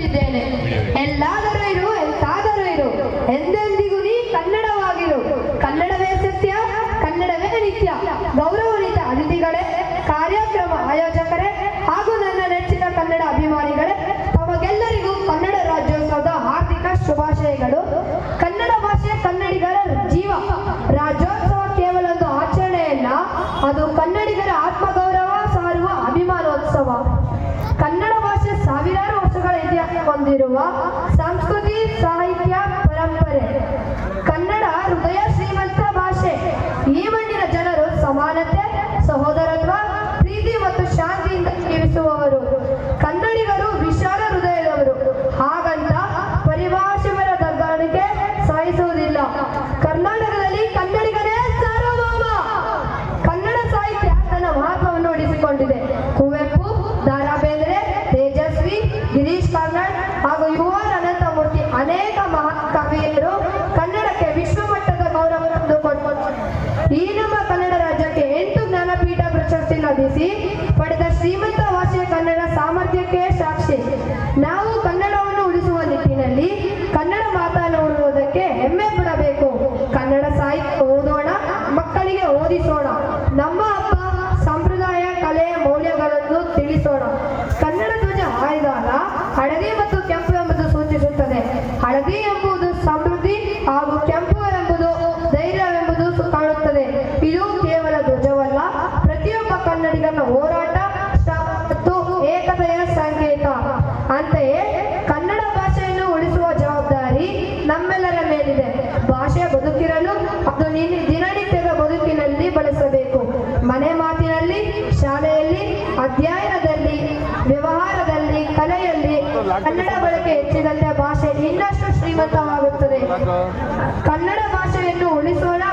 ಇದ್ದೇನೆ. ಎಲ್ಲಾದರೂ ಇರು, ಎಂತಾದರೂ ಇರು, ಎಂದೆಂದಿಗೂ ನೀ ಕನ್ನಡವಾಗಿರು. ಕನ್ನಡವೇ ಸತ್ಯ, ಕನ್ನಡವೇ ನಿತ್ಯ. ಗೌರವಾನ್ವಿತ ಅತಿಥಿಗಳೇ, ಕಾರ್ಯಕ್ರಮ ಆಯೋಜಕರೇ ಹಾಗೂ ನನ್ನ ನೆಚ್ಚಿನ ಕನ್ನಡ ಅಭಿಮಾನಿಗಳೇ, ತಮಗೆಲ್ಲರಿಗೂ ಕನ್ನಡ ರಾಜ್ಯೋತ್ಸವದ ಹಾರ್ದಿಕ ಶುಭಾಶಯಗಳು. ಕನ್ನಡ ಭಾಷೆ ಕನ್ನಡಿಗರ ಜೀವ. ರಾಜ್ಯೋತ್ಸವ ಕೇವಲ ಒಂದು ಆಚರಣೆಯಲ್ಲ, ಅದು ಕನ್ನಡಿಗರ ಆತ್ಮಗೌರವ ಸಾರುವ ಅಭಿಮಾನೋತ್ಸವ. ಕನ್ನಡ ಭಾಷೆ ಸಾವಿರಾರು ವರ್ಷಗಳ ಇತಿಹಾಸ ಹೊಂದಿರುವ ಸಂಸ್ಕೃತಿ, ಸಾಹಿತ್ಯ, ಪರಂಪರೆ. ಕನ್ನಡ ಹೃದಯ ಶ್ರೀಮಂತ ಭಾಷೆ. ಈ ಮಣ್ಣಿನ ಜನರು ಸಮಾನತೆ, ಸಹೋದರತ್ವ, ಪ್ರೀತಿ ಮತ್ತು ಶಾಂತಿಯಿಂದ ಜೀವಿಸುವವರು. ಕನ್ನಡಿಗರು ವಿಶಾಲ ಹೃದಯದವರು. ಹಾಗಂತ ಪರಿಭಾಷೆಗಳ ದಗ್ಗಾಣಿಕೆ ಸಹಿಸುವುದಿಲ್ಲ. ಕರ್ನಾಟಕದಲ್ಲಿ ಕನ್ನಡಿಗರೇ ಸಾರ್ವಭೌಮ. ಕನ್ನಡ ಸಾಹಿತ್ಯ ತನ್ನ ಮಹತ್ವವನ್ನು ಉಳಿಸಿಕೊಂಡಿದೆ. ಕುವೆಂಪು, ದಾರಾ ಬೇಂದ್ರೆ, ತೇಜಸ್ವಿ, ಗಿರೀಶ್ ಕಾರ್ನಾಡ್ ಹಾಗೂ ಯುವ ಅನಂತಮೂರ್ತಿ ಅನೇಕ ಮಹಾಕವಿಯರು ಕನ್ನಡಕ್ಕೆ ವಿಶ್ವಮಟ್ಟದ ಗೌರವ ತಂದುಕೊಟ್ಟರು. ಈ ನಮ್ಮ ಕನ್ನಡ ರಾಜ್ಯಕ್ಕೆ 8 ಜ್ಞಾನಪೀಠ ಪ್ರಶಸ್ತಿ ಲಭಿಸಿ ಪಡೆದ ಶ್ರೀಮಂತ ಭಾಷೆ ಕನ್ನಡ ಸಾಮರ್ಥ್ಯಕ್ಕೆ ಸಾಕ್ಷಿ. ನಾವು ಕನ್ನಡವನ್ನು ಉಳಿಸುವ ನಿಟ್ಟಿನಲ್ಲಿ ಕನ್ನಡ ಮಾತನಾಡುವುದಕ್ಕೆ ಹೆಮ್ಮೆ ಪಡಬೇಕು. ಕನ್ನಡ ಸಾಹಿತ್ಯ ಓದೋಣ, ಮಕ್ಕಳಿಗೆ ಓದಿಸೋಣ. ನಮ್ಮ ಹಬ್ಬ, ಸಂಪ್ರದಾಯ, ಕಲೆ, ಮೌಲ್ಯಗಳನ್ನು ತಿಳಿಸೋಣ. ಕನ್ನಡ ಧ್ವಜ ಹಾರಿದಾಗ ಹಳದಿ ಮತ್ತು ಕೆಂಪು ಎಂಬುದು ಸೂಚಿಸುತ್ತದೆ. ಹಳದಿ ಎಂಬುದು ಸಮೃದ್ಧಿ ಹಾಗೂ ಕೆಂಪು ಎಂಬುದು ಧೈರ್ಯವೆಂಬುದು ಕಾಣುತ್ತದೆ. ಇದು ಕೇವಲ ಧ್ವಜವಲ್ಲ, ಪ್ರತಿಯೊಬ್ಬ ಕನ್ನಡಿಗನ ಹೋರಾಟ ಮತ್ತು ಏಕತೆಯ ಸಂಕೇತ. ಅಂತೆಯೇ ಕನ್ನಡ ಭಾಷೆಯನ್ನು ಉಳಿಸುವ ಜವಾಬ್ದಾರಿ ನಮ್ಮೆಲ್ಲರ ಮೇಲಿದೆ. ಭಾಷೆ ಬದುಕಿರಲು ಅದು ದಿನನಿತ್ಯದ ಬದುಕಿನಲ್ಲಿ ಬಳಸಬೇಕು. ಮನೆ ಮಾತಿನಲ್ಲಿ, ಶಾಲೆಯಲ್ಲಿ, ಅಧ್ಯಯನದಲ್ಲಿ, ವ್ಯವಹಾರದಲ್ಲಿ, ಕಲೆಯಲ್ಲಿ ಕನ್ನಡ ಬಳಕೆ ಹೆಚ್ಚಿದಂತೆ ಭಾಷೆ ಇನ್ನಷ್ಟು ಶ್ರೀಮಂತವಾಗುತ್ತದೆ. ಕನ್ನಡ ಭಾಷೆಯನ್ನು ಉಳಿಸೋಣ